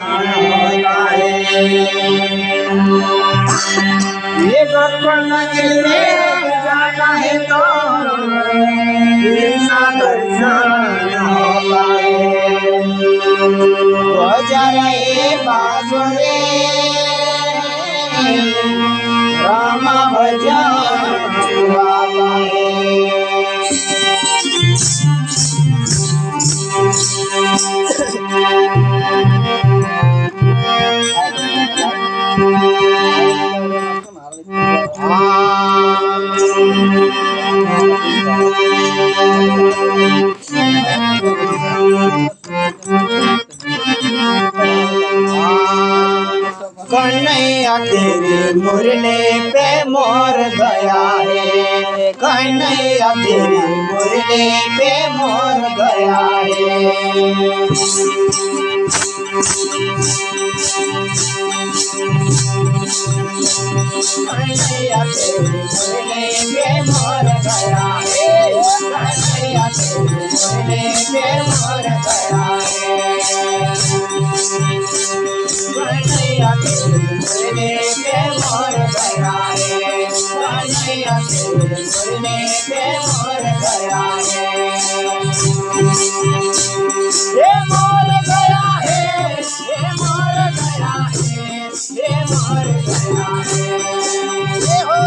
होता है। ये बचपन गिरने जाता है तो कृष्ण दर्शन होता है। जरा ये बाजुरे राम भजन होता है। कन्हैया तेरे मुरले पे मोर गया है। कन्हैया तेरे मुरले पे मोर गया है। कन्हैया तेरे मुरले पे मोर गया है। कन्हैया तेरे मुरले पे मोर गया है। कन्हैया तेरे मुरले पे मोर गया है। कन्हैया तेरे मुरले पे मोर गया है। ये मोर गया है, ये मोर गया है, ये मोर गया है। ये हो,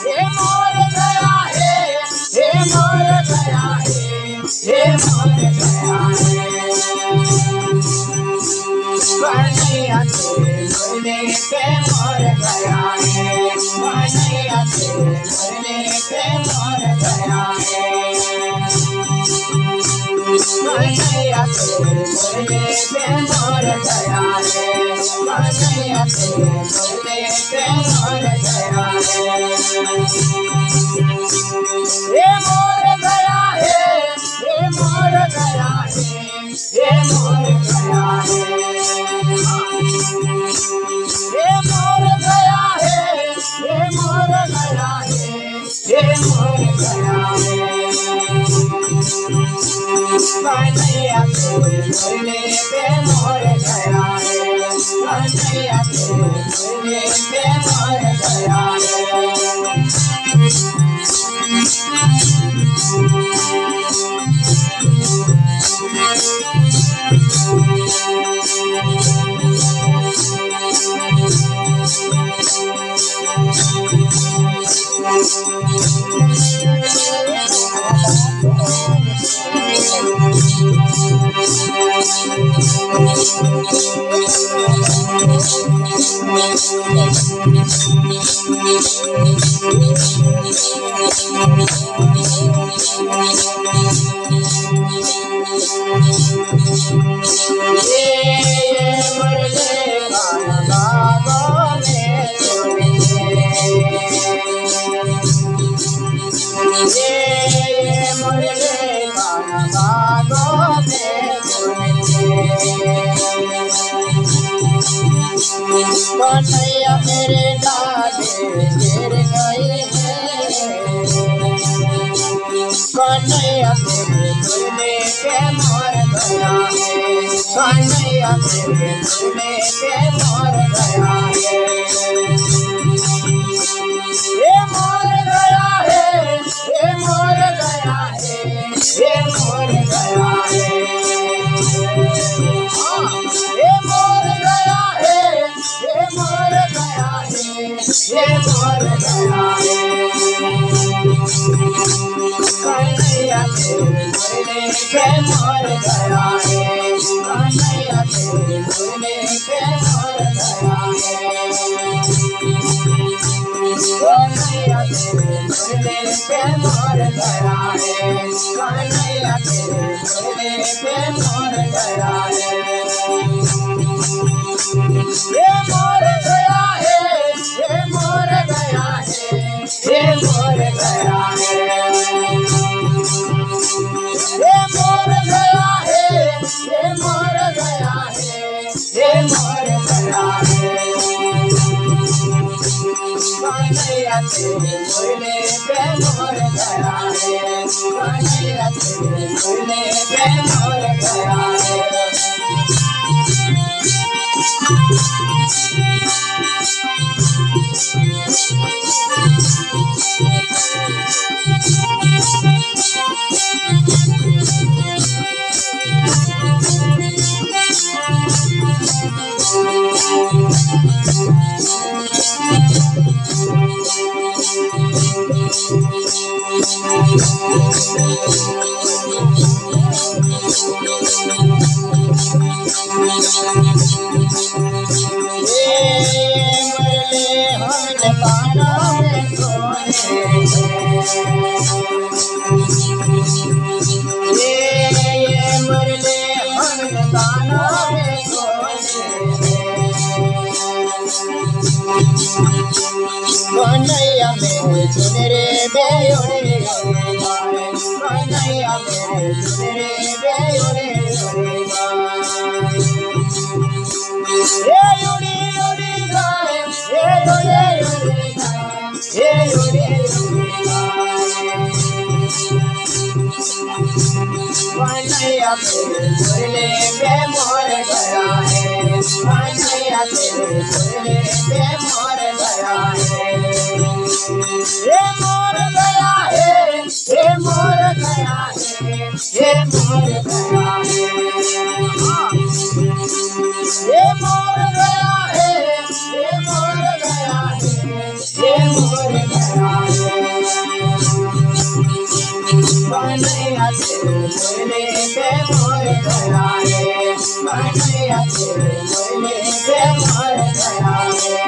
ये मोर गया है, ये मोर गया है, ये मोर गया है। कन्हैया तेरे मुरले पे मोर गया है। कन्हैया तेरे मुरले पे मोर गया है। कन्हैया तेरे मुरले पे मोर गया है। कन्हैया तेरे मुरले पे मोर गया है। ये मोर गया है, ये मोर गया है, ये मोर गया है। ये मोर गया है, ये मोर गया है, ये मोर गया है। कन्हैया तेरे मुरले पे मोर गया है। कन्हैया तेरे मुरले पे मोर गया है। कन्हैया मेरे दादे गिर गए हैं। कन्हैया तेरे मुरले पे मोर गया है। कन्हैया तेरे मुरले पे मोर गया है। ये मोर गया है, ये मोर गया है, ये मोर गया है। ये मोर गया है, ये मोर गया है, ये मोर गया है। कन्हैया तेरे मुरले पे मोर गया है। कन्हैया तेरे मुरले पे मोर गया है। कन्हैया तेरे मुरले पे मोर गया है। कन्हैया तेरे मुरले पे मोर गया है। ये मोर गया है, ये मोर गया है, ये मोर गया है। ये मोर गया है, ये मोर गया है, ये मोर गया है। कन्हैया तेरे मुरले पे मोर गया है। कन्हैया तेरे मुरले पे मोर गया है। हमने कानों में सोने ये मुरली हमने कानों में सोने कन्हैया मेरे सुनरे बेयोरे गाए कन्हैया मेरे सुनरे बेयोरे गाए ये उड़ी उड़ी गाए ये उड़े उड़े गाए ये उड़े उड़े गाए कन्हैया मेरे मुरली पे मोर गया है कन्हैया मेरे मुरली पे मोर गया है ये मोर गया है ये मोर गया है ये मोर गया है ये मोर गया है ये मोर गया है ये मोर गया है कन्हैया तेरे मुरली पे मोर गया है कन्हैया तेरे मुरली पे मोर गया है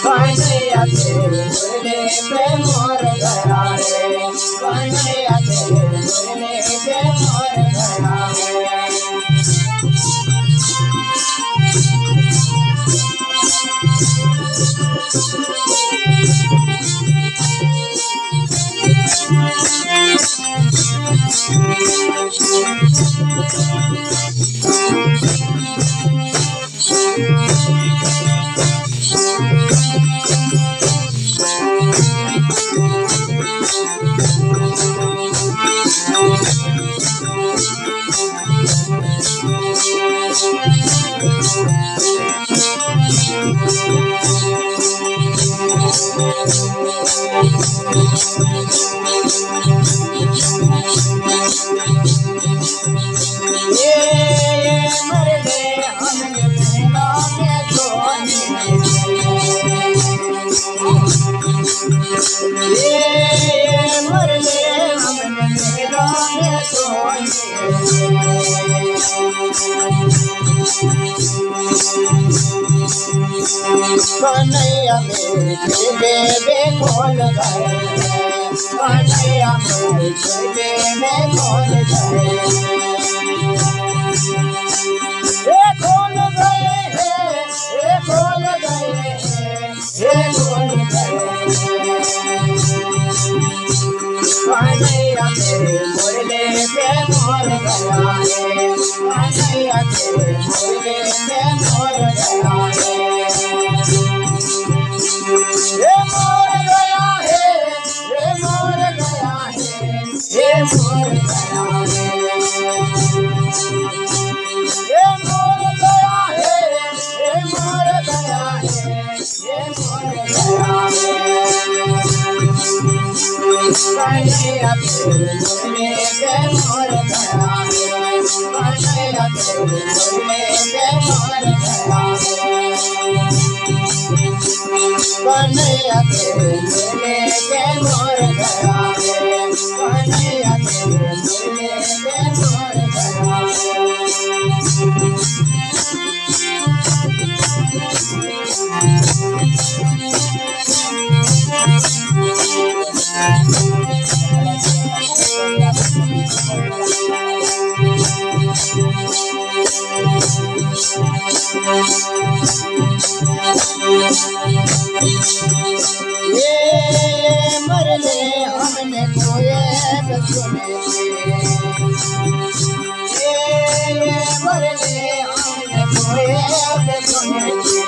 कन्हैया तेरे मुरली पे मोर गया है कन्हैया तेरे मुरली पे मोर गया है कन्हैया मेरे बेबे खोल गए कन्हैया मेरे बेबे खोल गए ये खोल गए हैं ये खोल गए हैं ये खोल गए कन्हैया मेरे मुरली पे मोर गया है कन्हैया तेरे मुरली पे मोर गया है ये मोर गया है ये मोर गया है ये मोर गया है ये मोर गया है ये मोर गया है ये मोर गया है कन्हैया तेरे मुरली पे मोर गया है कन्हैया तेरे मुरली पे मोर गया है कन्हैया तेरे मुरली पे मोर गया है कन्हैया तेरे मुरली पे मोर गया ये मरले हमने खोए सुने ये मरले हमने खोए सुने